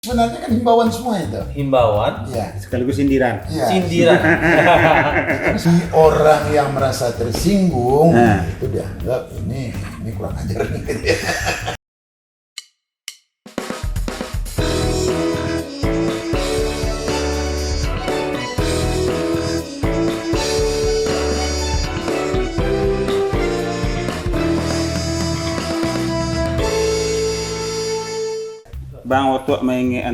Sebenarnya kan himbauan semua itu. Himbauan, Ya. Sekaligus sindiran. Ya. sindiran. Si orang yang merasa tersinggung Nah. itu dianggap ini kurang ajar nih. Bang, waktu menge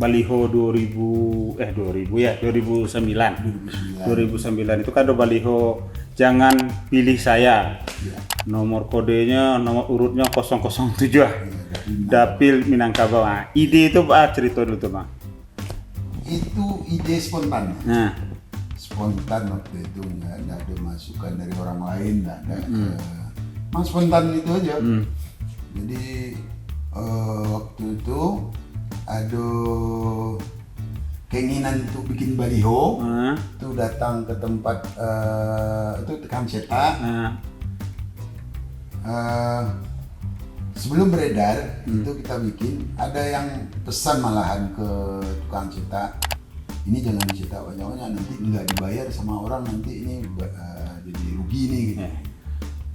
baliho 2009 itu kan ada baliho jangan pilih saya. Nomor kodenya, nomor urutnya 007. Dapil Minangkabau. Nah, ide itu Pak, cerita dulu tuh Bang. Itu ide spontan. Nah, Spontan waktu itu nggak ada masukan dari orang lain, nggak ada. Mas spontan itu aja. Jadi waktu itu ada keinginan untuk bikin baliho, itu datang ke tempat itu tukang cetak. Sebelum beredar itu kita bikin, ada yang pesan malahan ke tukang cetak, ini jangan dicetak banyak-banyak, nanti nggak dibayar sama orang, nanti ini jadi rugi nih gitu.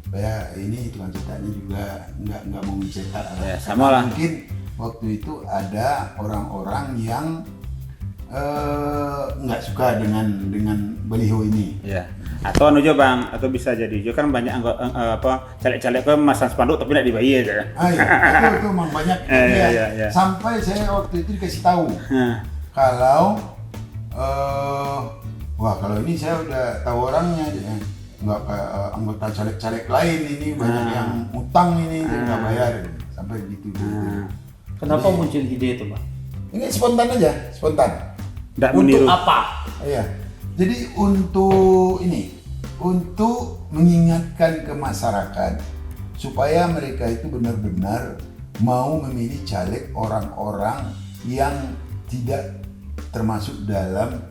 Supaya ini tukang cetaknya juga nggak mau mencetak. Ya, sama lah. Mungkin waktu itu ada orang-orang yang nggak suka dengan baliho ini. ya. Atau anu aja Bang, atau bisa jadi juga kan banyak caleg-caleg kan masang spanduk tapi tidak dibayar ya. Itu memang banyak. Ya. Sampai saya waktu itu dikasih tahu Nah, kalau kalau ini saya udah tahu orangnya, nggak kayak anggota caleg-caleg lain ini banyak yang utang ini nggak bayar sampai begitu. Kenapa muncul ide itu, Pak? Ini spontan aja, spontan. tidak Untuk meniru. apa? Iya. Jadi untuk mengingatkan ke masyarakat supaya mereka itu benar-benar mau memilih caleg orang-orang yang tidak termasuk dalam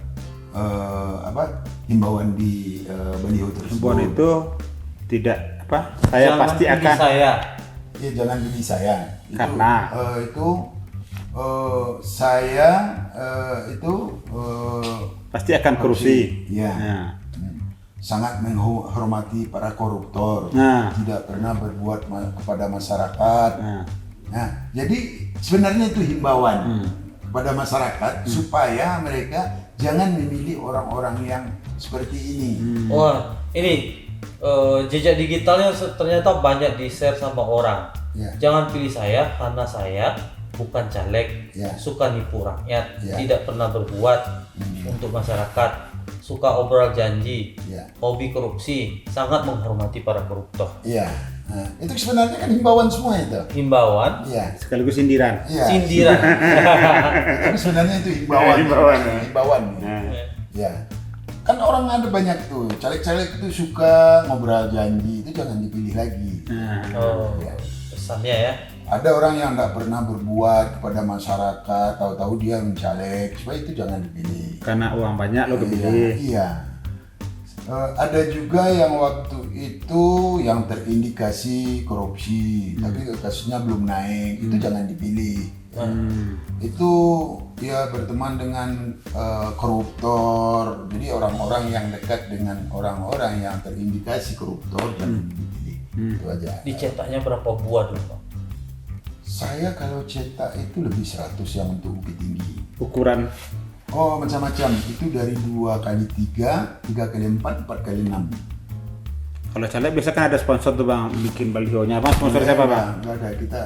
himbauan di baliho tersebut. Himbauan itu tidak saya Jangan pasti pilih akan saya. Ya jangan pilih saya. Karena? Saya pasti akan korupsi. Ya. Nah. Sangat menghormati para koruptor, Nah. tidak pernah berbuat kepada masyarakat. Nah. Nah, jadi sebenarnya itu himbauan kepada masyarakat supaya mereka jangan memilih orang-orang yang seperti ini. Wah, ini jejak digitalnya ternyata banyak di-share sama orang. Ya. Jangan pilih saya karena saya bukan caleg, Ya. suka nipu rakyat, Ya. tidak pernah berbuat untuk masyarakat, suka obrol janji, Ya. hobi korupsi, sangat menghormati para koruptor. Iya. Nah, itu sebenarnya kan himbauan semua itu. Himbauan, Iya. Sekaligus sindiran. Iya. sindiran. Tapi sebenarnya itu himbauan. Himbauan. Himbauan. Nah. Ya. Kan orang ada banyak tuh, caleg-caleg itu suka ngobrol janji, itu jangan dipilih lagi. Nah. Oh, Ya. pesannya ya. Ada orang yang nggak pernah berbuat kepada masyarakat, tahu-tahu dia mencaleg, supaya itu jangan dipilih. Karena uang banyak lo kepilih. Iya. Ada juga yang waktu itu yang terindikasi korupsi, tapi kasusnya belum naik, itu jangan dipilih. Ya. Itu ya berteman dengan koruptor, jadi orang-orang yang dekat dengan orang-orang yang terindikasi koruptor jangan dipilih. Itu aja. Dicetaknya berapa buah dulu, Pak? Saya kalau cetak itu lebih 100 yang untuk Bukit Tinggi. Ukuran Oh macam-macam, itu dari 2x3, 3x4, 4x6. kalau caleg biasa kan ada sponsor tuh Bang bikin balihonya. Bang sponsor siapa Bang? Enggak ada, kita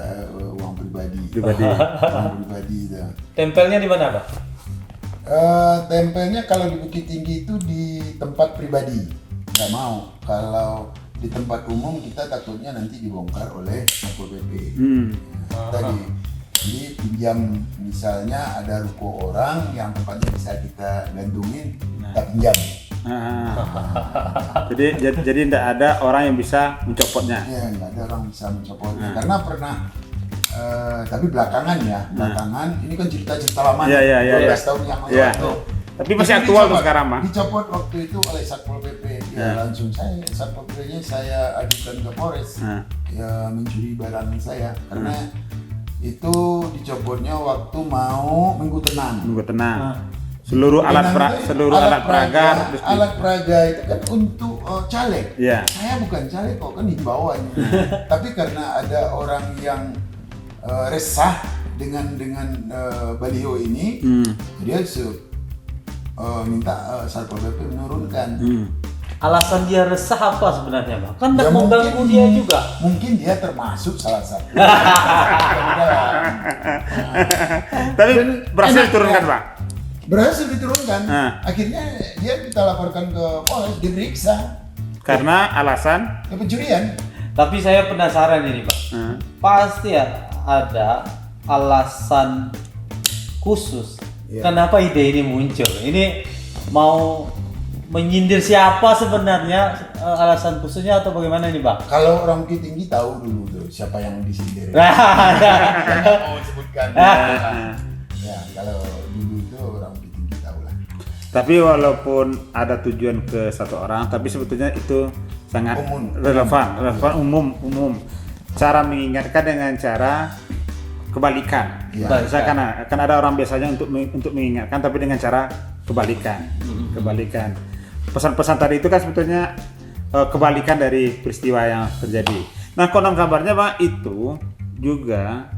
uang pribadi. Pribadi. Uang pribadi itu. Tempelnya di mana, Pak? Tempelnya kalau di Bukit Tinggi itu di tempat pribadi, nggak mau. Kalau di tempat umum kita takutnya nanti dibongkar oleh Satpol PP. Jadi pinjam, misalnya ada ruko orang yang tempatnya bisa kita gantungin, kita pinjam. Jadi tidak ada orang yang bisa mencopotnya. Ya nggak ada orang bisa mencopotnya. Karena pernah, tapi belakangan ini kan cerita-cerita lama, Iya. 12 tahun yang lalu. Iya. Tapi masih Itu aktual tuh dicopot. sekarang Bang. Dicopot waktu itu oleh Satpol PP. Ya langsung Satpol PP-nya saya ajukan ke Polres. Ya mencuri barang saya karena itu dicopotnya waktu mau Minggu Tenang. Minggu Tenang. Seluruh alat peraga alat peraga itu kan untuk caleg. Iya. Saya bukan caleg kok, kan himbauannya. Tapi karena ada orang yang resah dengan baliho ini, dia minta Satpol PP menurunkan. Alasan dia resah apa sebenarnya, Bang? Kan Ya, nggak mau ganggu dia juga. Mungkin dia termasuk salah satu. Tapi berhasil Enak, diturunkan, ya. Pak. Berhasil diturunkan. Akhirnya dia kita laporkan ke Polres, diperiksa Karena alasan pencurian. Tapi saya penasaran ini, Pak. Pasti ada alasan khusus Iya. kenapa ide ini muncul. Ini mau menyindir siapa sebenarnya, alasan khususnya atau bagaimana ini, Bang? Kalau orang Bukit Tinggi tahu dulu tuh siapa yang disindir. Mau sebutkan. Ya, kalau dulu itu orang Bukit Tinggi tahu lah. Tapi walaupun ada tujuan ke satu orang, tapi sebetulnya itu sangat relevan, umum. Cara mengingatkan dengan cara kebalikan. Ya. Misalkan kan ada orang biasanya untuk mengingatkan, tapi dengan cara kebalikan. Pesan-pesan tadi itu kan sebetulnya kebalikan dari peristiwa yang terjadi. Nah, konon kabarnya Pak, itu juga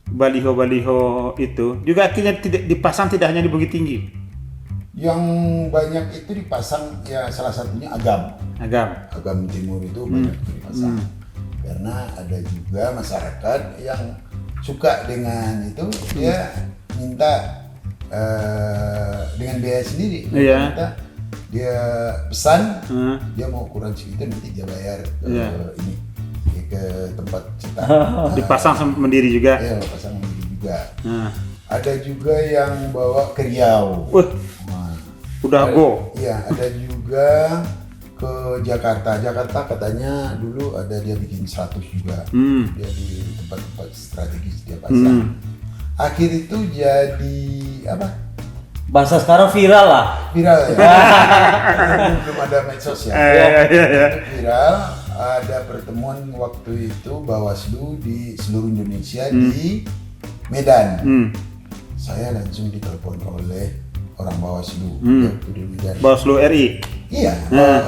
baliho-baliho itu juga akhirnya tidak dipasang, tidak hanya di Bukit Tinggi. Yang banyak itu dipasang ya salah satunya Agam Timur itu banyak dipasang. Karena ada juga masyarakat yang suka dengan itu, dia minta dengan biaya sendiri. Iya. Dia pesan, dia mau ukuran segitu, nanti dia bayar ke tempat cetak. Dipasang sendiri juga. Iya, pasang sendiri juga. Ada juga yang bawa ke Riau. Udah go. Iya, ada juga ke Jakarta. Jakarta katanya dulu ada dia bikin 100 juga. Dia di tempat-tempat strategis dia pasang. Akhir itu jadi apa? Bahasa sekarang viral lah. Viral ya. Belum ada medsos ya. Itu viral. Ada pertemuan waktu itu Bawaslu di seluruh Indonesia di Medan. Saya langsung ditelepon oleh orang Bawaslu waktu di Medan. Bawaslu RI. Iya,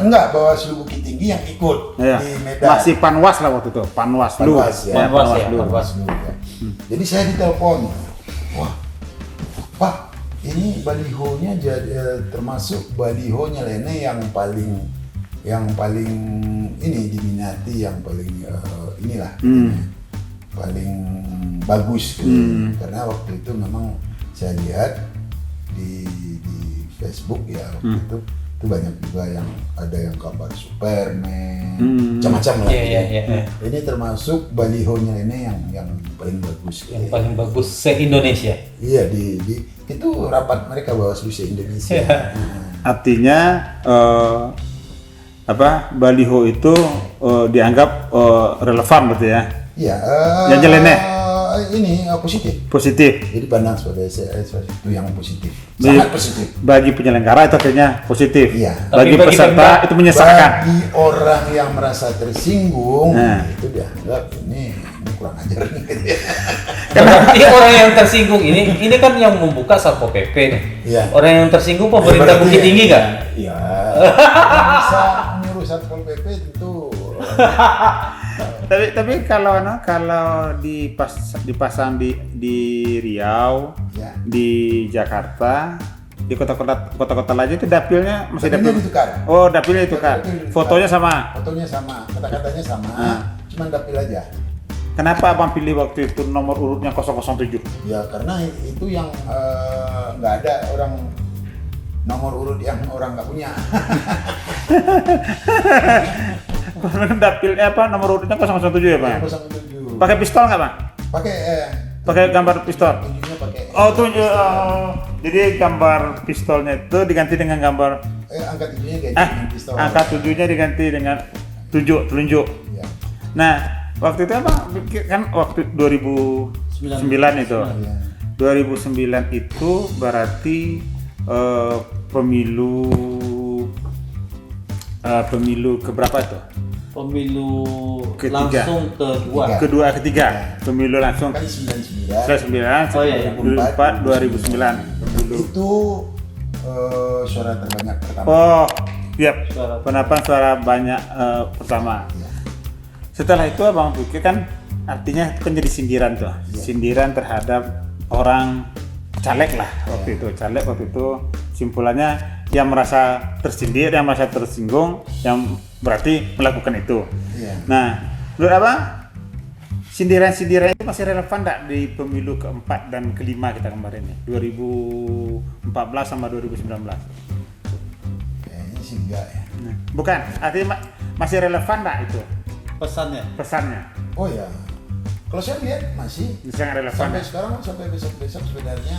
enggak, Bawaslu Bukit Tinggi yang ikut di Medan. Masih Panwas lah waktu itu, Panwas ya. Panwaslu ya. Jadi saya ditelepon, wah, Pak, ini balihonya termasuk baliho nyeleneh yang paling ini diminati, yang paling paling bagus gitu. Karena waktu itu memang saya lihat di Facebook ya waktu itu banyak juga yang ada yang gambar Superman, macam-macam lah. Ini termasuk balihonya ini yang paling bagus. Yang paling bagus se-Indonesia. Iya, itu rapat mereka Bawaslu se-Indonesia. Artinya baliho itu dianggap relevan berarti ya? Iya. Yang nyeleneh. Ini positif. Jadi pandang sebagai sesuatu yang positif. Sangat positif. Bagi penyelenggara itu akhirnya positif. Iya. Bagi peserta itu menyesatkan. Bagi orang yang merasa tersinggung, itu dianggap ini kurang ajar nih. Berarti orang yang tersinggung ini kan yang membuka Satpol PP nih. Iya. Orang yang tersinggung pemerintah Bukit Tinggi kan? Iya. Bisa menyuruh Satpol PP tentu. Tapi kalau dipasang di Riau, di Jakarta, di kota-kota lain itu dapilnya masih dapil ditukar. Oh, dapilnya ditukar. Fotonya sama. Kata-katanya sama. Cuman dapil aja. Kenapa Abang pilih waktu itu nomor urutnya 007? Ya karena itu yang nggak ada orang nomor urut yang orang nggak punya. Dapilnya nomor urutnya 007 ya Pak? 007. Pakai pistol nggak Pak? Pakai gambar pistol. Tujuhnya pakai. Jadi gambar pistolnya itu diganti dengan gambar. Angka 7-nya ganti dengan pistol. Angka 7-nya diganti dengan telunjuk. Ya. Nah, waktu itu kan waktu 2009 itu. 2009 itu berarti pemilu keberapa itu? pemilu Ketiga. langsung kedua. ketiga pemilu langsung Kan 99 1999 Oh, iya, iya. 2004 2009. itu suara terbanyak pertama. Oh, iya. Suara. Pendapat suara banyak pertama. Ya. Setelah itu Abang pikir kan artinya itu kan jadi sindiran tuh. Iya. Sindiran terhadap orang caleg lah waktu itu. Caleg waktu itu simpulannya yang merasa tersindir, yang merasa tersinggung, yang berarti melakukan itu. Iya. Nah, menurut Abang sindiran-sindiran itu masih relevan enggak di pemilu keempat dan kelima kita kemarin nih, 2014 sama 2019? Kayaknya sih enggak ya. Nah, bukan, artinya masih relevan enggak itu Pesannya. pesannya? Oh ya, kalau saya lihat masih Sangat relevan. sampai Ya? sekarang, sampai besok-besok sebenarnya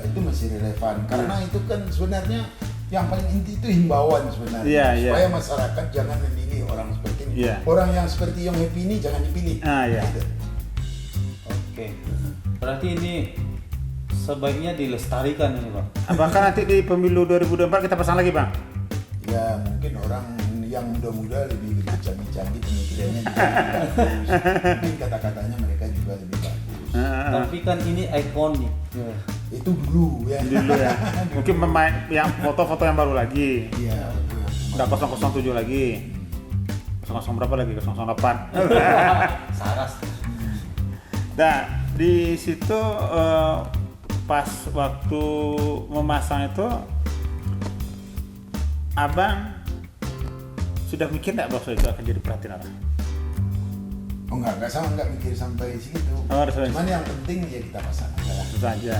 itu masih relevan karena itu kan sebenarnya yang paling inti itu himbauan sebenarnya, Iya, iya. supaya masyarakat jangan memilih orang seperti ini. Iya. Orang yang seperti Yong Happy ini jangan dipilih. Ah, iya. Gitu. Oke. Berarti ini sebaiknya dilestarikan ini, Bang. Apakah nanti di pemilu 2024 kita pasang lagi, Bang? Ya mungkin orang yang muda-muda lebih canggih-canggih pemikirannya juga lebih bagus. Mungkin kata-katanya mereka juga lebih bagus. Tapi kan ini ikonik. Itu dulu ya. Dulu ya. Mungkin yang foto-foto yang baru lagi. Iya. Udah 007 lagi. 00 berapa lagi? 008. Saras. Nah, di situ pas waktu memasang itu Abang sudah mikir nggak bahwa itu akan jadi perhatian orang? Oh enggak mikir sampai situ. Oh, udah sampai Cuman yang penting ya kita pasang aja lah. Itu saja.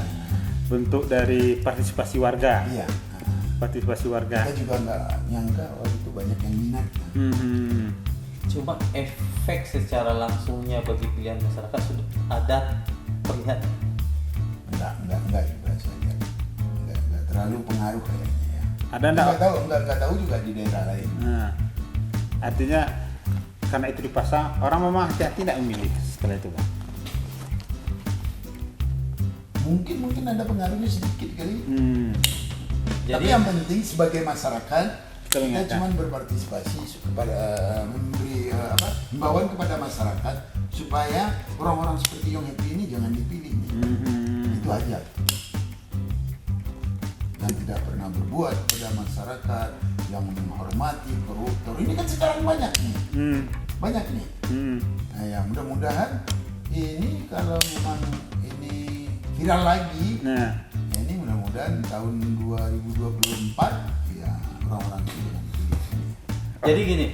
Bentuk dari partisipasi warga. Iya. Partisipasi warga. Kita juga enggak nyangka itu banyak yang minat. Hmm. Cuma efek secara langsungnya bagi pilihan masyarakat sudah ada terlihat. Enggak juga saya lihat. Enggak terlalu pengaruh kayaknya ya. Ada enggak? Enggak tahu juga di daerah lain. Nah, artinya karena itu dipasang, orang memang hati-hati tidak memilih setelah itu, Bang. Mungkin ada pengaruhnya sedikit kali. Tapi Jadi yang penting sebagai masyarakat kita mengingatkan. cuma berpartisipasi kepada memberi himbauan kepada masyarakat supaya orang-orang seperti Yong Happy ini jangan dipilih. Itu aja. Yang tidak pernah berbuat kepada masyarakat, yang menghormati koruptor. Ini kan sekarang banyak nih. Banyak nih. Nah ya mudah-mudahan ini kalau memang ini viral lagi, Nah, ya ini mudah-mudahan tahun 2024 ya orang-orang itu jangan dipilih. Jadi gini,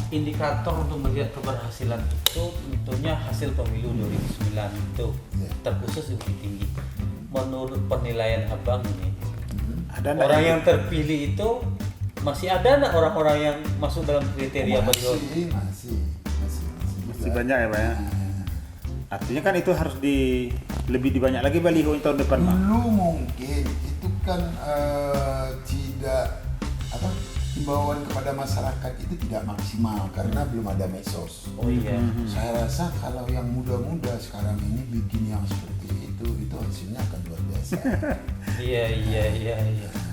indikator untuk melihat keberhasilan itu tentunya hasil pemilu 2009 itu Iya. terkhusus lebih tinggi. Menurut penilaian Abang ini, ada enggak orang yang terpilih itu masih ada nggak orang-orang yang masuk dalam kriteria beliau? Masih masih banyak ya, Pak ya? Artinya kan itu harus lebih dibanyak lagi baliho tahun depan, Pak. Dulu mungkin itu kan tidak himbauan kepada masyarakat itu tidak maksimal karena belum ada medsos. Oh iya. Saya rasa kalau yang muda-muda sekarang ini bikin yang seperti itu hasilnya akan luar biasa. Iya.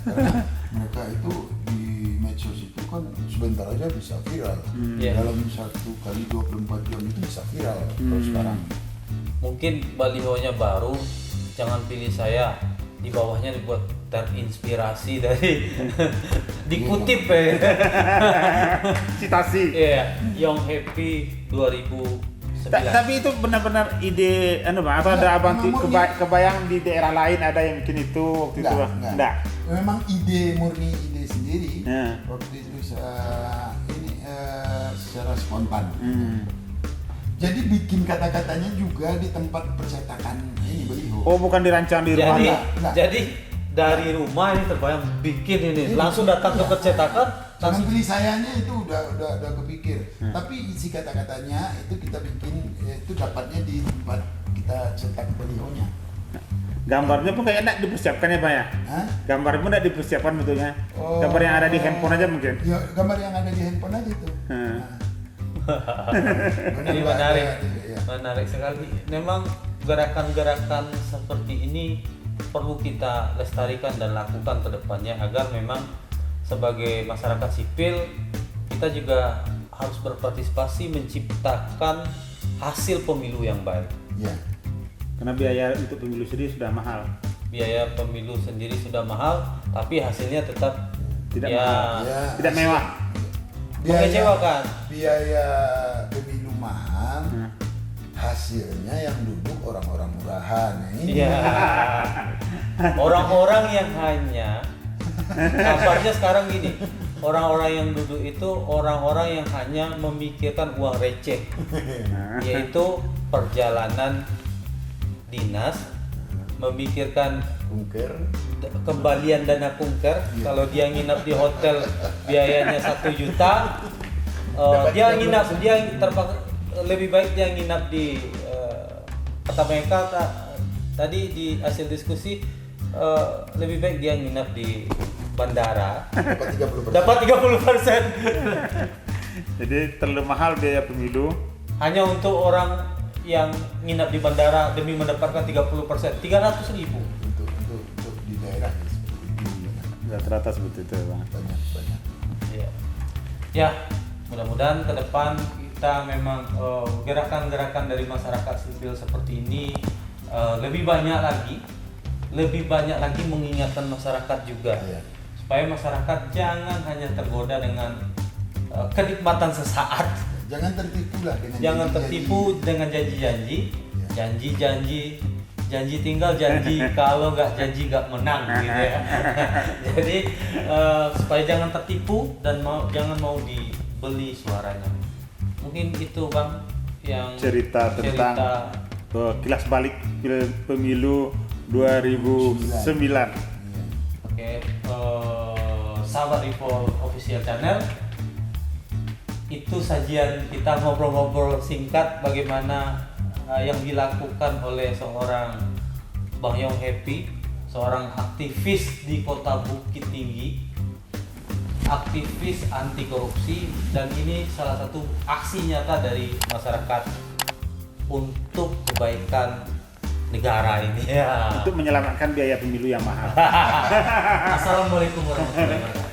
Karena mereka itu di medsos itu kan sebentar aja bisa viral. Iya. Dalam 1 kali 24 jam itu bisa viral kalau sekarang. Mungkin balihonya baru, jangan pilih saya. Di bawahnya dibuat terinspirasi dari dikutip ya. Citasi. Iya, Yong Happy 2009. Tapi itu benar-benar ide Bang, atau ada Abang kebayang di daerah lain ada yang bikin itu waktu itu, Bang? Enggak. Memang murni ide sendiri. Ya. Waktu itu secara spontan. Jadi bikin kata-katanya juga di tempat percetakan ini baliho. Oh, bukan dirancang di rumah. Enggak. Jadi dari rumah ini terbayang bikin ini, langsung datang ke percetakan, Jangan langsung pilih sayanya itu udah kepikir. Tapi isi kata-katanya itu kita bikin itu dapatnya di tempat kita cetak balihonya. Gambarnya pun kayak enggak dipersiapkan ya, Pak ya? Hah? Gambar pun enggak dipersiapkan bentuknya. Oh. Gambar yang ada di handphone aja mungkin. Ya, gambar yang ada di handphone aja tuh. ini Benar, menarik, ya. menarik sekali. Memang gerakan-gerakan seperti ini perlu kita lestarikan dan lakukan ke depannya agar memang sebagai masyarakat sipil kita juga harus berpartisipasi menciptakan hasil pemilu yang baik. Ya. Karena biaya untuk pemilu sendiri sudah mahal. Biaya pemilu sendiri sudah mahal, tapi hasilnya tetap Tidak ya, mahal. Ya, Tidak mewah. mengecewakan. Biaya pemilu mahal, Hmm. hasilnya yang duduk orang-orang murahan. Nah, ini. Iya. Orang-orang yang hanya kabarnya sekarang gini, orang-orang yang duduk itu orang-orang yang hanya memikirkan uang receh, yaitu perjalanan dinas, memikirkan Kunker. kembalian dana kunker. Kalau dia nginap di hotel biayanya 1 juta, dia nginap lebih baik dia nginap di kata mereka tadi di hasil diskusi, lebih baik dia nginap di bandara Dapat 30%. dapat 30%. Jadi terlalu mahal biaya pemilu. Hanya untuk orang yang nginap di bandara demi mendapatkan 30%, 300.000. Untuk di daerah ya, seperti itu. Rata-rata seperti itu, Bang. Banyak. Ya, ya mudah-mudahan ke depan kita memang gerakan-gerakan dari masyarakat sipil seperti ini lebih banyak lagi mengingatkan masyarakat juga, Iya. supaya masyarakat jangan hanya tergoda dengan kenikmatan sesaat, Jangan tertipu lah dengan jangan janji-janji. tertipu dengan janji-janji, Iya. janji tinggal janji, kalau nggak janji nggak menang gitu ya. Jadi supaya jangan tertipu dan jangan mau dibeli suaranya. Mungkin itu Bang yang Cerita tentang kilas balik pemilu 2009. Iya. Oke, sahabat Ripol Official Channel, itu sajian kita ngobrol-ngobrol singkat bagaimana yang dilakukan oleh seorang Bang Yong Happy, seorang aktivis di Kota Bukit Tinggi, aktivis anti korupsi, dan ini salah satu aksi nyata dari masyarakat untuk kebaikan negara ini ya. Untuk menyelamatkan biaya pemilu yang mahal. Assalamualaikum warahmatullahi wabarakatuh.